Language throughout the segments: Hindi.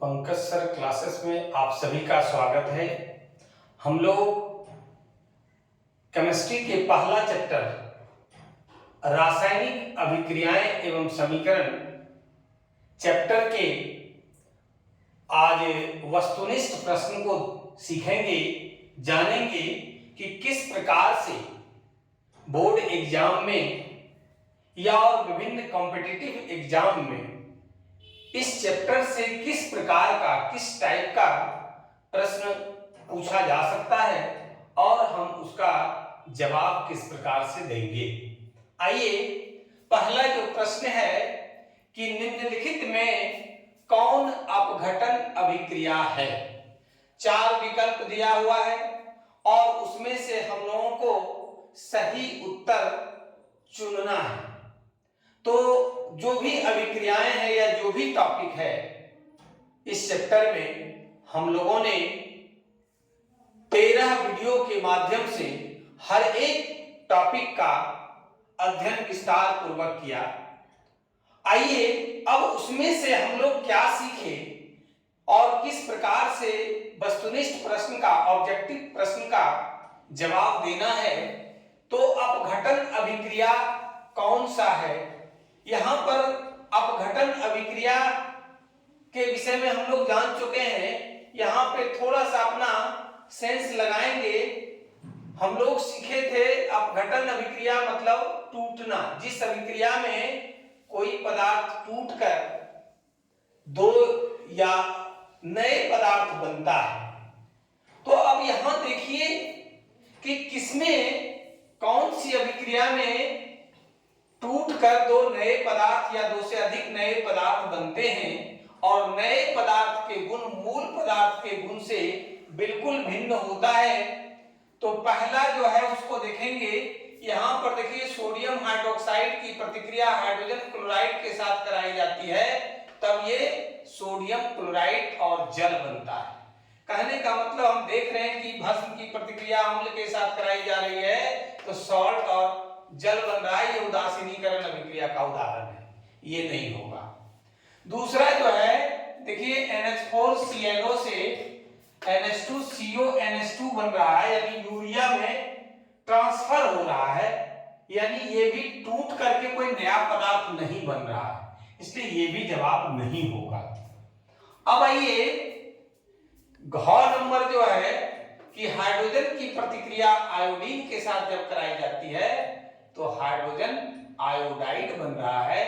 पंकज सर क्लासेस में आप सभी का स्वागत है। हम लोग केमिस्ट्री के पहला चैप्टर रासायनिक अभिक्रियाएं एवं समीकरण चैप्टर के आज वस्तुनिष्ठ प्रश्न को सीखेंगे, जानेंगे कि किस प्रकार से बोर्ड एग्जाम में या और विभिन्न कॉम्पिटिटिव एग्जाम में इस चैप्टर से किस प्रकार का, किस टाइप का प्रश्न पूछा जा सकता है और हम उसका जवाब किस प्रकार से देंगे। आइए, पहला जो प्रश्न है कि निम्नलिखित में कौन अपघटन अभिक्रिया है। 4 विकल्प दिया हुआ है और उसमें से हम लोगों को सही उत्तर चुनना है। तो जो भी अभिक्रियाएं हैं या जो भी टॉपिक है इस चैप्टर में हम लोगों ने 13 वीडियो के माध्यम से हर एक टॉपिक का अध्ययन विस्तार पूर्वक किया। आइए अब उसमें से हम लोग क्या सीखे और किस प्रकार से वस्तुनिष्ठ प्रश्न का, ऑब्जेक्टिव प्रश्न का जवाब देना है। तो अपघटन अभिक्रिया कौन सा है, यहां पर अपघटन अभिक्रिया के विषय में हम लोग जान चुके हैं। यहां पे थोड़ा सा अपना सेंस लगाएंगे। हम लोग सीखे थे अपघटन अभिक्रिया मतलब टूटना। जिस अभिक्रिया में कोई पदार्थ टूटकर दो या नए पदार्थ बनता है। तो अब यहां देखिए कि किसमें, कौन सी अभिक्रिया में टूटकर 2 नए पदार्थ या 2 से अधिक नए पदार्थ बनते हैं और नए पदार्थ के गुण मूल पदार्थ के गुण से बिल्कुल भिन्न होता है। तो पहला जो है उसको देखेंगे। यहां पर देखिए सोडियम हाइड्रोक्साइड की प्रतिक्रिया हाइड्रोजन क्लोराइड के साथ कराई जाती है, तब ये सोडियम क्लोराइड और जल बनता है। कहने का मतलब हम देख रहे हैं कि भस्म की प्रतिक्रिया अम्ल के साथ कराई जा रही है तो सॉल्ट और जल बन रहा है। ये उदासीनीकरण अभिक्रिया का उदाहरण है, ये नहीं होगा। दूसरा जो है देखिए NH4CnO से NH2CO NH2 बन रहा है, यानी यूरिया में ट्रांसफर हो रहा है, यानी ये भी टूट करके कोई नया पदार्थ नहीं बन रहा है, इसलिए ये भी जवाब नहीं होगा। अब आइए घ नंबर जो है कि हाइड्रोजन की प्रतिक्रिया आयोडीन के साथ जब कराई जाती है तो हाइड्रोजन आयोडाइड बन रहा है,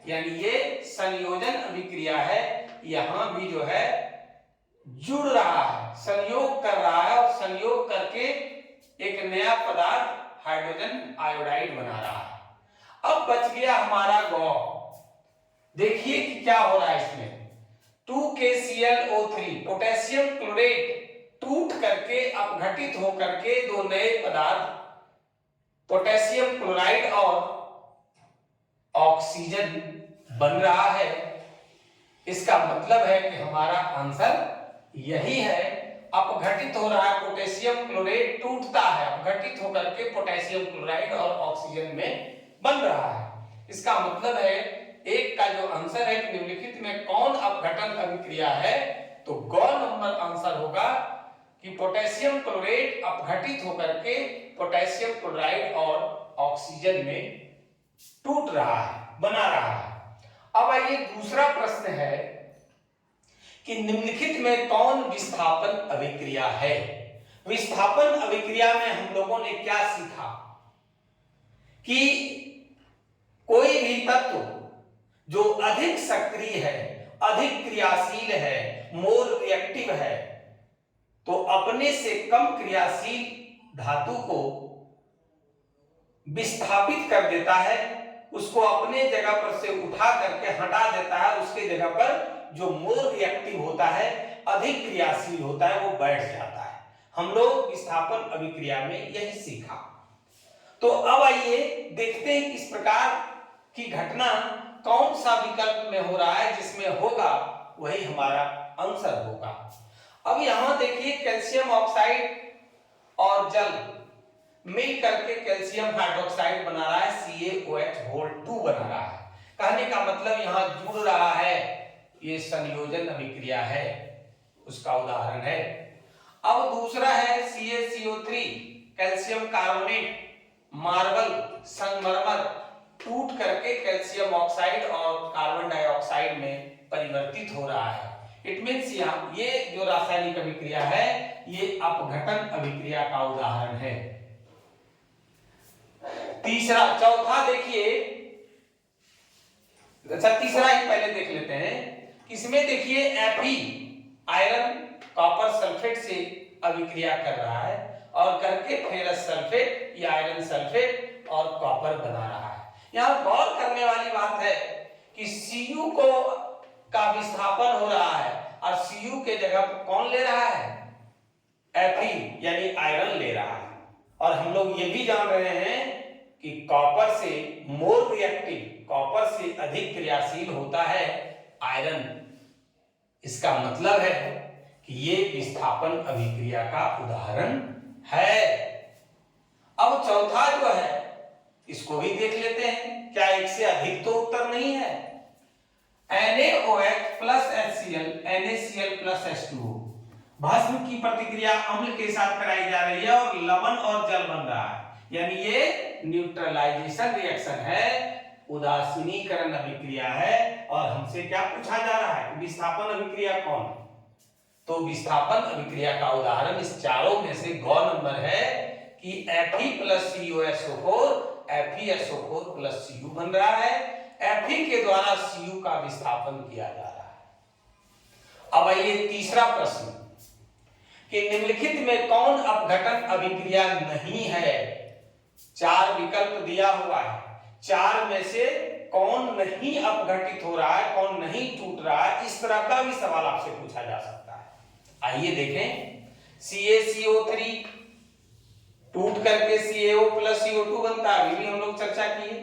यानी ये संयोजन अभिक्रिया है। यहां भी जो है जुड़ रहा है, संयोग कर रहा है और संयोग करके एक नया पदार्थ हाइड्रोजन आयोडाइड बना रहा है। अब बच गया हमारा गौ। देखिए कि क्या हो रहा है इसमें। 2KClO3 पोटेशियम क्लोरेट टूट करके अपघटित होकर के 2 नए पदार्थ पोटेशियम क्लोराइड और ऑक्सीजन बन रहा है। इसका मतलब है कि हमारा आंसर यही है। अपघटित हो रहा है, पोटेशियम क्लोरेट टूटता है, अपघटित होकर के पोटेशियम क्लोराइड और ऑक्सीजन में बन रहा है। इसका मतलब है एक का जो आंसर है कि निम्नलिखित में कौन अपघटन अभिक्रिया है, तो ग नंबर आंसर होगा कि पोटेशियम क्लोरेट अपघटित होकर के पोटेशियम क्लोराइड और ऑक्सीजन में टूट रहा है, बना रहा है। अब आइए दूसरा प्रश्न है कि निम्नलिखित में कौन विस्थापन अभिक्रिया है। विस्थापन अभिक्रिया में हम लोगों ने क्या सीखा कि कोई भी तत्व जो अधिक सक्रिय है, अधिक क्रियाशील है, मोर रिएक्टिव है, तो अपने से कम क्रियाशील धातु को विस्थापित कर देता है, उसको अपने जगह पर से उठा करके हटा देता है। उसके जगह पर जो मोर रिएक्टिव होता है, अधिक क्रियाशील होता है, वो बैठ जाता है। हम लोग विस्थापन अभिक्रिया में यही सीखा। तो अब आइए देखते हैं किस प्रकार की घटना कौन सा विकल्प में हो रहा है, जिसमें होगा वही हमारा आंसर होगा। अब यहां देखिए कैल्शियम ऑक्साइड और जल मिल करके कैल्शियम हाइड्रोक्साइड बना रहा है, CaOH2 बना रहा है। कहने का मतलब यहां जुड़ रहा है, ये संयोजन अभिक्रिया है, उसका उदाहरण है। अब दूसरा है CaCO3 कैल्शियम कार्बोनेट मार्बल संगमरमर टूट करके कैल्शियम ऑक्साइड और कार्बन डाइऑक्साइड में परिवर्तित हो रहा है। इट मीन्स यहाँ ये जो रासायनिक अभिक्रिया है ये अपघटन अभिक्रिया का उदाहरण है। चौथा देखिए, अच्छा तीसरा ही पहले देख लेते हैं। इसमें देखिए Fe आयरन कॉपर सल्फेट से अभिक्रिया कर रहा है और करके फेरस सल्फेट या आयरन सल्फेट और कॉपर बना रहा है। यहाँ गौर करने वाली बात है कि Cu को का विस्थापन हो रहा है और Cu के जगह पर कौन ले रहा है? Fe यानी आयरन ले रहा है। और हम लोग ये भी जान रहे हैं कि कॉपर से मोर रिएक्टिव, कॉपर से अधिक क्रियाशील होता है आयरन। इसका मतलब है कि ये विस्थापन अभिक्रिया का उदाहरण है। अब चौथा जो है इसको भी देख लेते हैं, क्या एक से अधिक तो उत्तर नहीं है। NaOH plus HCl NaCl plus H2O भस्म की प्रतिक्रिया अम्ल के साथ कराई जा रही है और लवण और जल बन रहा है, यानी ये न्यूट्रलाइजेशन रिएक्शन है, उदासीनीकरण अभिक्रिया है। और हमसे क्या पूछा जा रहा है, विस्थापन अभिक्रिया कौन? तो विस्थापन अभिक्रिया का उदाहरण इस चारों में से गौ नंबर है कि Fe plus CuSO4 FeSO4 plus Cu बन रहा है। Fe के द्वारा Cu का विस्थापन किया जा रहा है। अब आइए तीसरा प्रश्न कि निम्नलिखित में कौन अपघटन अभिक्रिया नहीं है? चार विकल्प दिया हुआ है, चार में से कौन नहीं अपघटित हो रहा है, कौन नहीं टूट रहा है, इस तरह का भी सवाल आपसे पूछा जा सकता है। आइए देखें, CaCO3 टूट करके CaO प्लस CO2 बनता है, अभी भी हम लोग चर्चा किए,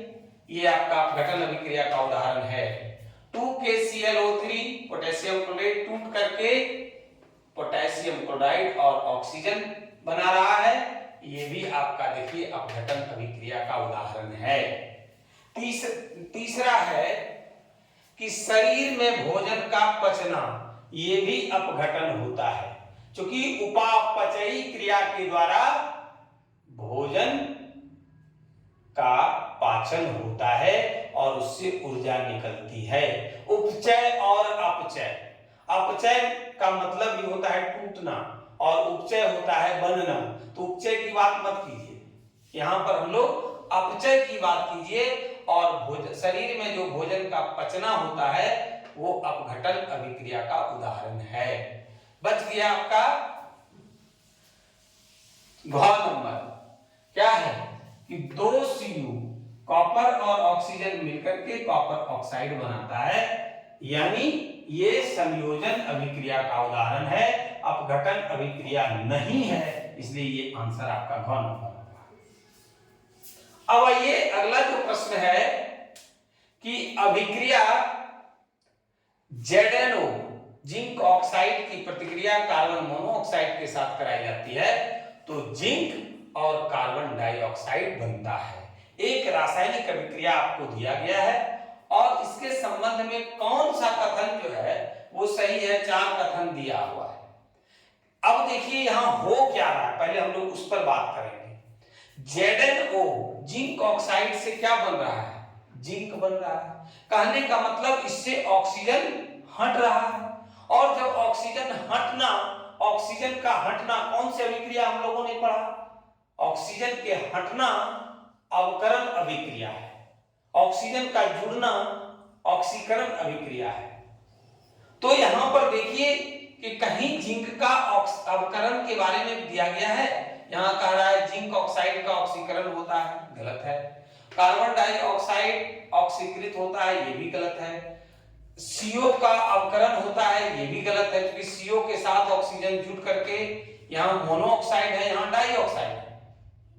ये आपका अपघटन अभिक्रिया का उदाहरण है। 2KClO3 पोटेशियम क्लोराइड टूट करके पोटेशियम क्लोराइड और ऑक्सीजन बना रहा है, ये भी आपका देखिए अपघटन अभिक्रिया का उदाहरण है। तीसरा है कि शरीर में भोजन का पचना, ये भी अपघटन होता है, क्योंकि उपापचयी क्रिया के द्वारा भोजन का पाचन होता है और उससे ऊर्जा निकलती है। उपचय और अपचय, अपचय का मतलब भी होता है टूटना और उपचय होता है बनना। तो उपचय की बात मत कीजिए, यहाँ पर हम लोग अपचय की बात कीजिए। और शरीर में जो भोजन का पचना होता है वो अपघटन अभिक्रिया का उदाहरण है। बच गया आपका घ नंबर, क्या है कि 2 Cu कॉपर और ऑक्सीजन मिलकर के कॉपर ऑक्साइड बनाता है, यानी ये संयोजन अभिक्रिया का उदाहरण है, अपघटन अभिक्रिया नहीं है, इसलिए ये आंसर आपका घ नंबर होगा। अब आइए अगला जो प्रश्न है कि अभिक्रिया ZnO जिंक ऑक्साइड की प्रतिक्रिया कार्बन मोनोऑक्साइड के साथ कराई जाती है तो जिंक और कार्बन डाइऑक्साइड बनता है। एक रासायनिक अभिक्रिया आपको दिया गया है और इसके संबंध में कौन सा कथन जो है वो सही है, 4 कथन दिया हुआ है। अब देखिए यहां हो क्या रहा है, पहले हम लोग उस पर बात करेंगे। ZnO जिंक ऑक्साइड से क्या बन रहा है? जिंक बन रहा है। कहने का मतलब इससे ऑक्सीजन हट रहा है, और जब ऑक्सीजन हटना, ऑक्सीजन का हटना कौन सी अभिक्रिया हम लोगों ने पढ़ा? ऑक्सीजन के हटना अवकरण अभिक्रिया है, ऑक्सीजन का जुड़ना ऑक्सीकरण अभिक्रिया है। तो यहां पर देखिए कि कहीं जिंक का अवकरण के बारे में दिया गया है, यहां कह रहा है जिंक ऑक्साइड का ऑक्सीकरण होता है, गलत है। कार्बन डाइऑक्साइड ऑक्सीकृत होता है, ये भी गलत है। CO का अवकरण होता है, ये भी गलत है, क्योंकि CO के साथ ऑक्सीजन जुड़ करके यहाँ मोनोऑक्साइड है, यहाँ डाइऑक्साइड है,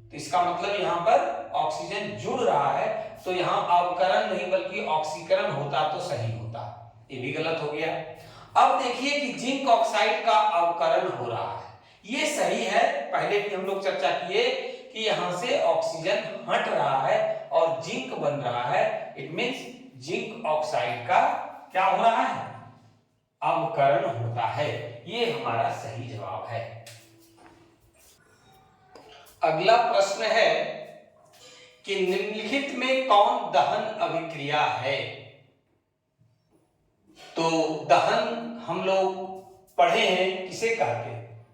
तो इसका मतलब यहाँ पर ऑक्सीजन जुड़ रहा है, तो यहाँ अवकरण नहीं बल्कि ऑक्सीकरण होता तो सही होता, ये भी गलत हो गया। अब देखिए कि जिंक ऑक्साइड का अवकरण हो रहा है, ये सही है, पहले भी हम लोग चर्चा किए कि यहां से ऑक्सीजन हट रहा है और जिंक बन रहा है। इट मींस जिंक ऑक्साइड का क्या हो रहा है? अवकरण होता है। ये हमारा सही जवाब है। अगला प्रश्न है कि निम्नलिखित में कौन दहन अभिक्रिया है। तो दहन हम लोग पढ़े हैं किसे कहते हैं,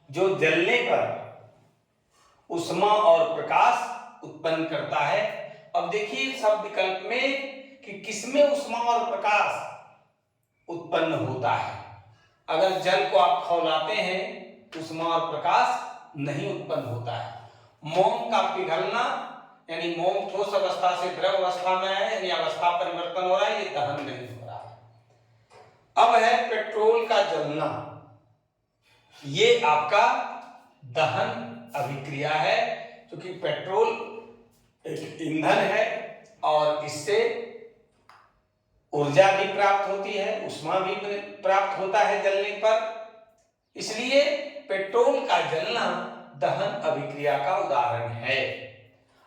जो जलने पर उष्मा और प्रकाश उत्पन्न करता है। अब देखिए सब विकल्प में कि किसमें उष्मा और प्रकाश उत्पन्न होता है। अगर जल को आप खौलाते हैं उष्मा और प्रकाश नहीं उत्पन्न होता है। मोम का पिघलना यानी मोम ठोस अवस्था से द्रव अवस्था में है, यानी अवस्था परिवर्तन हो रहा है, ये दहन नहीं हो रहा है। अब है पेट्रोल का जलना, ये आपका दहन अभिक्रिया है, क्योंकि पेट्रोल एक ईंधन है और इससे ऊर्जा भी प्राप्त होती है, उष्मा भी प्राप्त होता है जलने पर, इसलिए पेट्रोल का जलना दहन अभिक्रिया का उदाहरण है।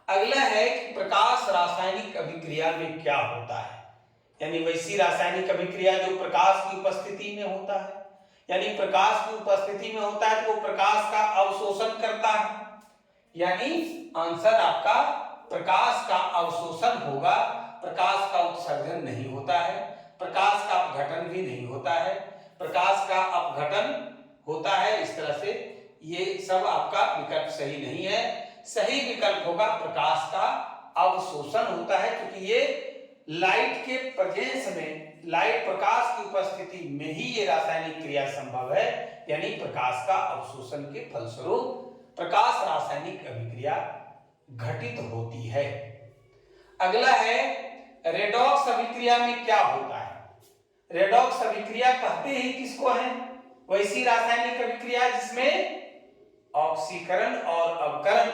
अगला है कि प्रकाश रासायनिक अभिक्रिया में क्या होता है, यानी वैसी रासायनिक अभिक्रिया जो प्रकाश की उपस्थिति में होता है, यानी प्रकाश की उपस्थिति में होता है तो वो प्रकाश का अवशोषण करता है, यानी आंसर आपका प्रकाश का अवशोषण होगा, प्रकाश का उत्सर्जन नहीं होता है, प्रकाश का अपघटन भी नहीं होता है, प्रकाश का अपघटन होता है। इस तरह से ये सब आपका विकल्प सही नहीं है। सही विकल्प होगा प्रकाश का अवशोषण होता है, क्योंकि ये लाइट के प्रेजेंस में, लाइट प्रकाश की उपस्थिति में ही ये रासायनिक क्रिया संभव है, यानी प्रकाश का अवशोषण के फलस्वरूप प्रकाश रासायनिक अभिक्रिया घटित होती है। अगला है रेडॉक्स अभिक्रिया में क्या होता है। रेडॉक्स अभिक्रिया कहते ही किसको है, वैसी रासायनिक अभिक्रिया जिसमें ऑक्सीकरण और अवकरण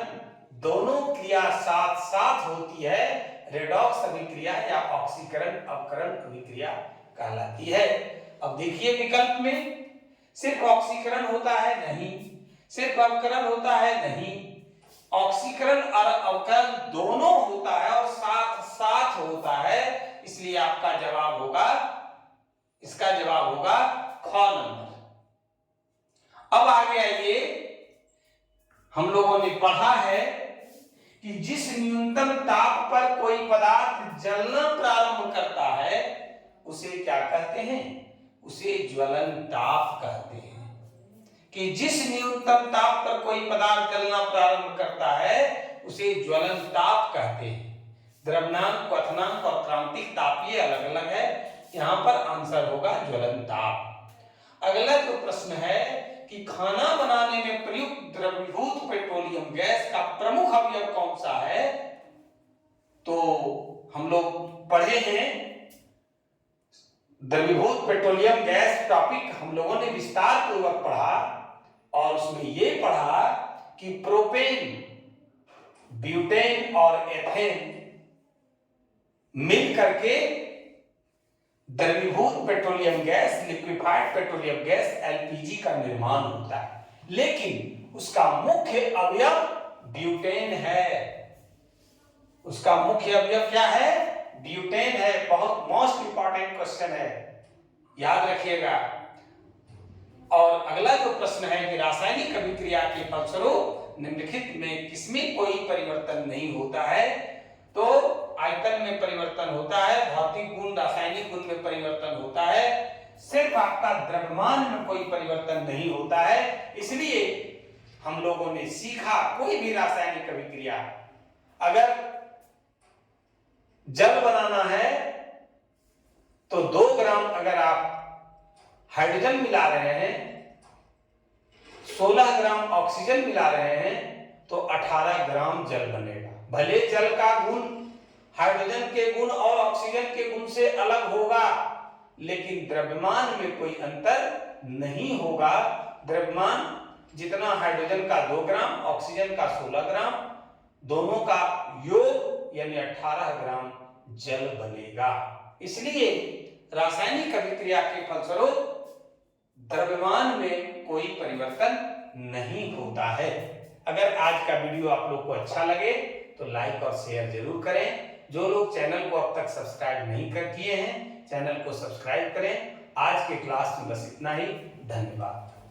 दोनों क्रिया साथ साथ होती है, रेडॉक्स अभिक्रिया या ऑक्सीकरण अवकरण अभिक्रिया कहलाती है। अब देखिए विकल्प में सिर्फ ऑक्सीकरण होता है नहीं, सिर्फ अवकरण होता है नहीं, ऑक्सीकरण और अवकरण दोनों होता है और साथ साथ होता है, इसलिए आपका जवाब होगा, इसका जवाब होगा ख नंबर। अब आगे आइए, हम लोगों ने पढ़ा है कि जिस न्यूनतम ताप पर कोई पदार्थ जलना प्रारंभ करता है उसे क्या कहते हैं, उसे ज्वलन ताप कहते हैं। कि जिस न्यूनतम ताप पर कोई पदार्थ जलना प्रारंभ करता है उसे ज्वलन ताप कहते हैं। द्रवनांक, क्वथनांक और क्रांतिक ताप ये अलग अलग है, यहां पर आंसर होगा ज्वलन ताप। अगला जो प्रश्न है कि खाना बनाने में प्रयुक्त द्रवीभूत पेट्रोलियम गैस का प्रमुख अवयव कौन सा है। तो हम लोग पढ़े हैं द्रवीभूत पेट्रोलियम गैस टॉपिक हम लोगों ने विस्तार पूर्वक पढ़ा और उसमें ये पढ़ा कि प्रोपेन, ब्यूटेन और एथेन मिल करके द्रवीभूत petroleum gas, liquefied petroleum gas LPG का निर्माण होता है, लेकिन उसका मुख्य अवयव ब्यूटेन है। उसका मुख्य अवयव क्या है, ब्यूटेन है। बहुत मोस्ट इंपॉर्टेंट क्वेश्चन है, याद रखिएगा। और अगला जो प्रश्न है कि रासायनिक अभिक्रिया के फलस्वरूप निम्नलिखित में किसमें कोई परिवर्तन नहीं होता है। तो आयतन में परिवर्तन होता है, भौतिक गुण, रासायनिक गुण में परिवर्तन होता है, सिर्फ आपका द्रव्यमान में कोई परिवर्तन नहीं होता है। इसलिए हम लोगों ने सीखा कोई भी रासायनिक अभिक्रिया, अगर जल बनाना है तो 2 ग्राम अगर आप हाइड्रोजन मिला रहे हैं, 16 ग्राम ऑक्सीजन मिला रहे हैं तो 18 ग्राम जल बनेगा। भले जल का गुण हाइड्रोजन के गुण और ऑक्सीजन के गुण से अलग होगा, लेकिन द्रव्यमान में कोई अंतर नहीं होगा। द्रव्यमान जितना हाइड्रोजन का 2 ग्राम, ऑक्सीजन का 16 ग्राम, दोनों का योग यानी 18 ग्राम जल बनेगा। इसलिए रासायनिक अभिक्रिया के फलस्वरूप द्रव्यमान में कोई परिवर्तन नहीं होता है। अगर आज का वीडियो आप लोग को अच्छा लगे तो लाइक और शेयर जरूर करें। जो लोग चैनल को अब तक सब्सक्राइब नहीं किए हैं, चैनल को सब्सक्राइब करें आज के क्लास में बस इतना ही। धन्यवाद।